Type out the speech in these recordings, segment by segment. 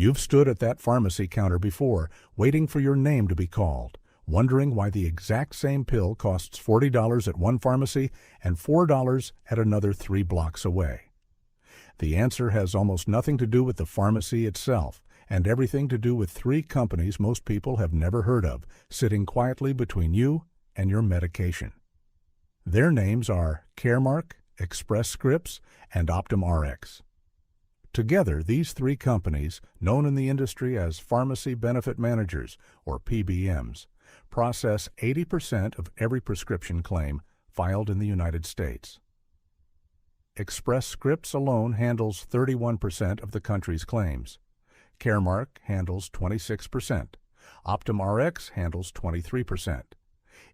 You've stood at that pharmacy counter before, waiting for your name to be called, wondering why the exact same pill costs $40 at one pharmacy and $4 at another 3 blocks away. The answer has almost nothing to do with the pharmacy itself, and everything to do with 3 companies most people have never heard of, sitting quietly between you and your medication. Their names are Caremark, Express Scripts, and Optum Rx. Together, these 3 companies, known in the industry as Pharmacy Benefit Managers, or PBMs, process 80% of every prescription claim filed in the United States. Express Scripts alone handles 31% of the country's claims. Caremark handles 26%. Optum Rx handles 23%.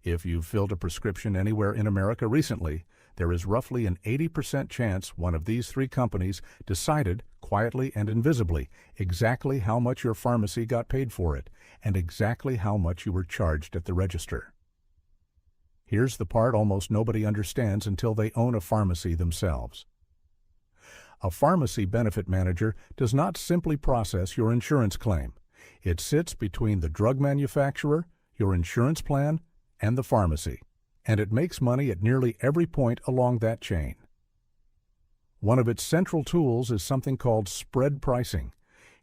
If you've filled a prescription anywhere in America recently, there is roughly an 80% chance one of these 3 companies decided, quietly and invisibly, exactly how much your pharmacy got paid for it and exactly how much you were charged at the register. Here's the part almost nobody understands until they own a pharmacy themselves. A pharmacy benefit manager does not simply process your insurance claim. It sits between the drug manufacturer, your insurance plan, and the pharmacy, and it makes money at nearly every point along that chain. One of its central tools is something called spread pricing.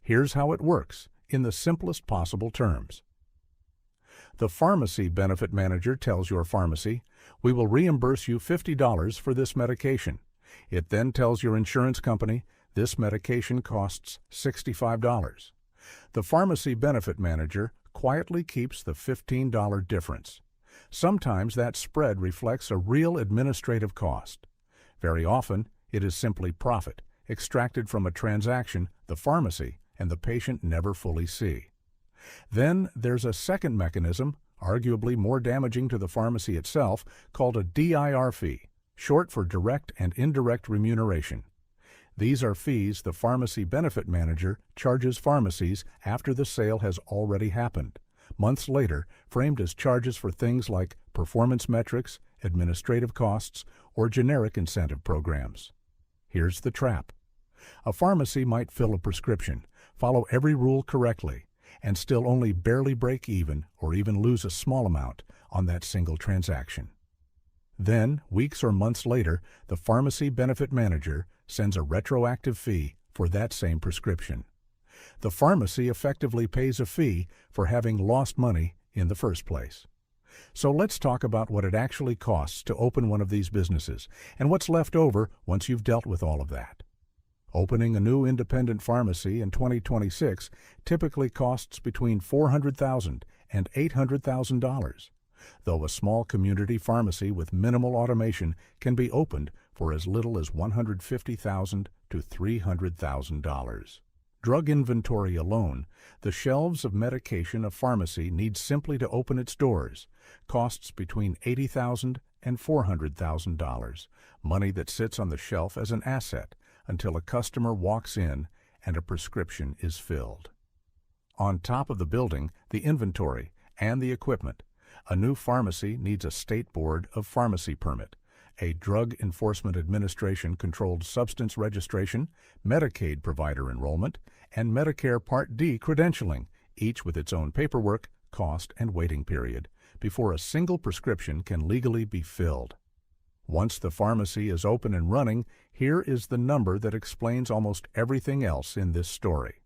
Here's how it works, in the simplest possible terms. The pharmacy benefit manager tells your pharmacy, "We will reimburse you $50 for this medication." It then tells your insurance company, "This medication costs $65. The pharmacy benefit manager quietly keeps the $15 difference. Sometimes that spread reflects a real administrative cost. Very often, it is simply profit, extracted from a transaction the pharmacy and the patient never fully see. Then there's a second mechanism, arguably more damaging to the pharmacy itself, called a DIR fee, short for direct and indirect remuneration. These are fees the pharmacy benefit manager charges pharmacies after the sale has already happened, months later, framed as charges for things like performance metrics, administrative costs, or generic incentive programs. Here's the trap. A pharmacy might fill a prescription, follow every rule correctly, and still only barely break even or even lose a small amount on that single transaction. Then, weeks or months later, the pharmacy benefit manager sends a retroactive fee for that same prescription. The pharmacy effectively pays a fee for having lost money in the first place. So let's talk about what it actually costs to open one of these businesses and what's left over once you've dealt with all of that. Opening a new independent pharmacy in 2026 typically costs between $400,000 and $800,000, though a small community pharmacy with minimal automation can be opened for as little as $150,000 to $300,000. Drug inventory alone, the shelves of medication a pharmacy needs simply to open its doors, costs between $80,000 and $400,000, money that sits on the shelf as an asset until a customer walks in and a prescription is filled. On top of the building, the inventory, and the equipment, a new pharmacy needs a state board of pharmacy permit, a Drug Enforcement Administration controlled substance registration, Medicaid provider enrollment, and Medicare Part D credentialing, each with its own paperwork, cost, and waiting period, before a single prescription can legally be filled. Once the pharmacy is open and running, here is the number that explains almost everything else in this story.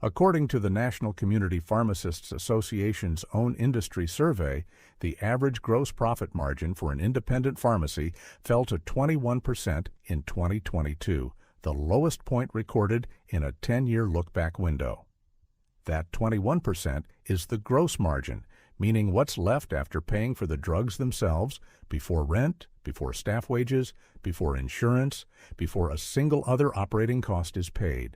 According to the National Community Pharmacists Association's own industry survey, the average gross profit margin for an independent pharmacy fell to 21% in 2022, the lowest point recorded in a 10-year look-back window. That 21% is the gross margin, meaning what's left after paying for the drugs themselves, before rent, before staff wages, before insurance, before a single other operating cost is paid.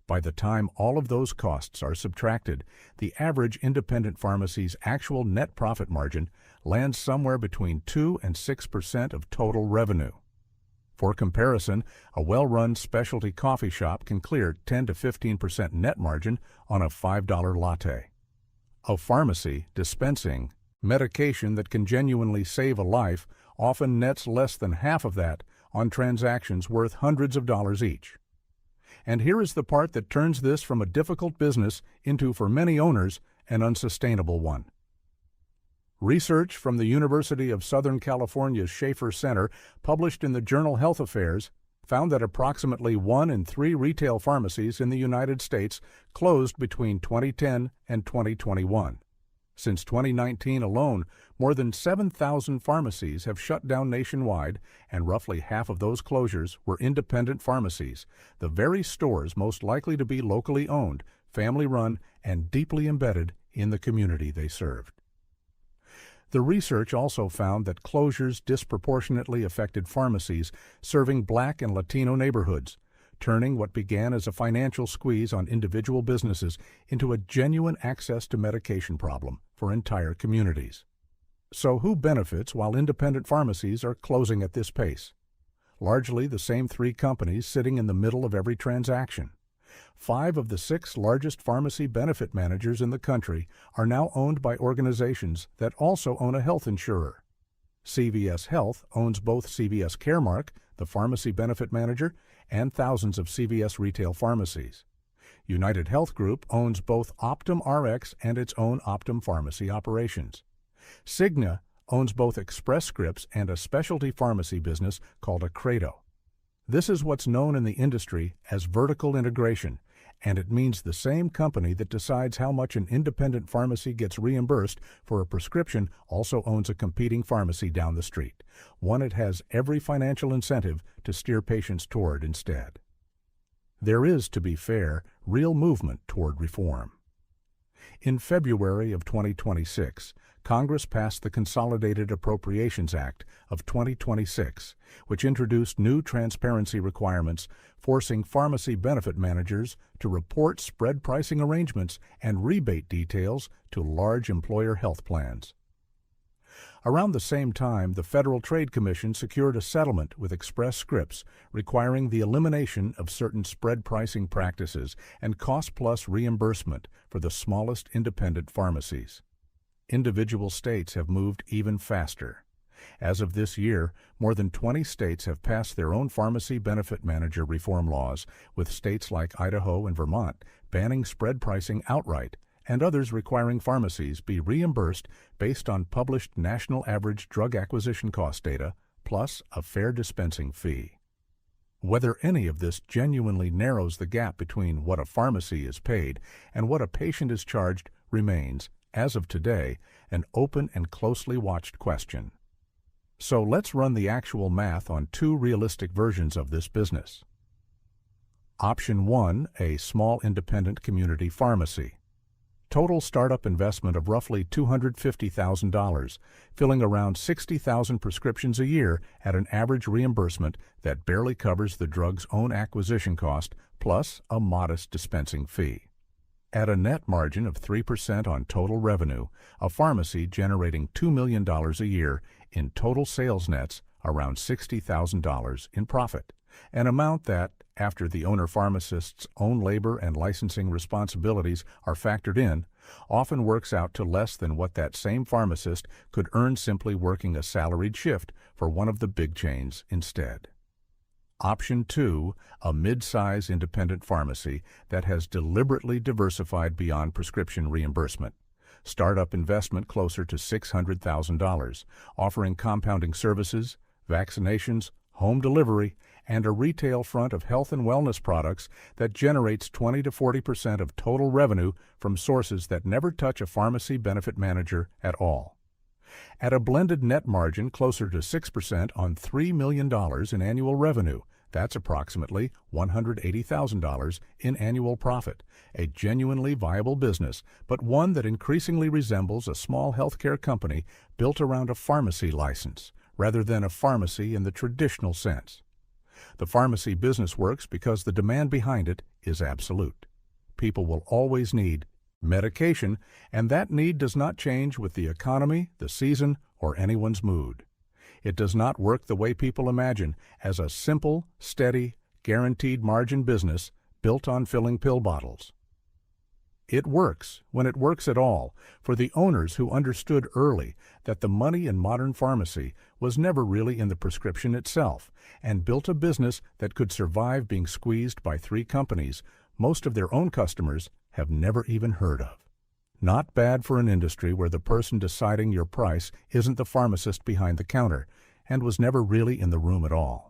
By the time all of those costs are subtracted, the average independent pharmacy's actual net profit margin lands somewhere between 2 and 6% of total revenue. For comparison, a well-run specialty coffee shop can clear 10 to 15% net margin on a $5 latte. A pharmacy dispensing medication that can genuinely save a life often nets less than half of that on transactions worth hundreds of dollars each. And here is the part that turns this from a difficult business into, for many owners, an unsustainable one. Research from the University of Southern California's Schaefer Center, published in the journal Health Affairs, found that approximately 1 in 3 retail pharmacies in the United States closed between 2010 and 2021. Since 2019 alone, more than 7,000 pharmacies have shut down nationwide, and roughly half of those closures were independent pharmacies, the very stores most likely to be locally owned, family-run, and deeply embedded in the community they served. The research also found that closures disproportionately affected pharmacies serving Black and Latino neighborhoods, turning what began as a financial squeeze on individual businesses into a genuine access to medication problem for entire communities. So who benefits while independent pharmacies are closing at this pace? Largely the same 3 companies sitting in the middle of every transaction. 5 of the 6 largest pharmacy benefit managers in the country are now owned by organizations that also own a health insurer. CVS Health owns both CVS Caremark, the pharmacy benefit manager, and thousands of CVS retail pharmacies. United Health Group owns both Optum Rx and its own Optum Pharmacy operations. Cigna owns both Express Scripts and a specialty pharmacy business called Accredo. This is what's known in the industry as vertical integration, and it means the same company that decides how much an independent pharmacy gets reimbursed for a prescription also owns a competing pharmacy down the street, one it has every financial incentive to steer patients toward instead. There is, to be fair, real movement toward reform. In February of 2026, Congress passed the Consolidated Appropriations Act of 2026, which introduced new transparency requirements forcing pharmacy benefit managers to report spread pricing arrangements and rebate details to large employer health plans. Around the same time, the Federal Trade Commission secured a settlement with Express Scripts requiring the elimination of certain spread pricing practices and cost-plus reimbursement for the smallest independent pharmacies. Individual states have moved even faster. As of this year, more than 20 states have passed their own pharmacy benefit manager reform laws, with states like Idaho and Vermont banning spread pricing outright, and others requiring pharmacies be reimbursed based on published national average drug acquisition cost data, plus a fair dispensing fee. Whether any of this genuinely narrows the gap between what a pharmacy is paid and what a patient is charged remains, as of today, an open and closely watched question. So let's run the actual math on 2 realistic versions of this business. Option 1, a small independent community pharmacy. Total startup investment of roughly $250,000, filling around 60,000 prescriptions a year at an average reimbursement that barely covers the drug's own acquisition cost, plus a modest dispensing fee. At a net margin of 3% on total revenue, a pharmacy generating $2 million a year in total sales nets around $60,000 in profit, an amount that, after the owner pharmacist's own labor and licensing responsibilities are factored in, often works out to less than what that same pharmacist could earn simply working a salaried shift for one of the big chains instead. Option 2, a mid-size independent pharmacy that has deliberately diversified beyond prescription reimbursement. Startup investment closer to $600,000, offering compounding services, vaccinations, home delivery, and a retail front of health and wellness products that generates 20 to 40% of total revenue from sources that never touch a pharmacy benefit manager at all. At a blended net margin closer to 6% on $3 million in annual revenue, that's approximately $180,000 in annual profit, a genuinely viable business, but one that increasingly resembles a small healthcare company built around a pharmacy license, rather than a pharmacy in the traditional sense. The pharmacy business works because the demand behind it is absolute. People will always need medication, and that need does not change with the economy, the season, or anyone's mood. It does not work the way people imagine, as a simple, steady, guaranteed margin business built on filling pill bottles. It works, when it works at all, for the owners who understood early that the money in modern pharmacy was never really in the prescription itself, and built a business that could survive being squeezed by 3 companies most of their own customers have never even heard of. Not bad for an industry where the person deciding your price isn't the pharmacist behind the counter, and was never really in the room at all.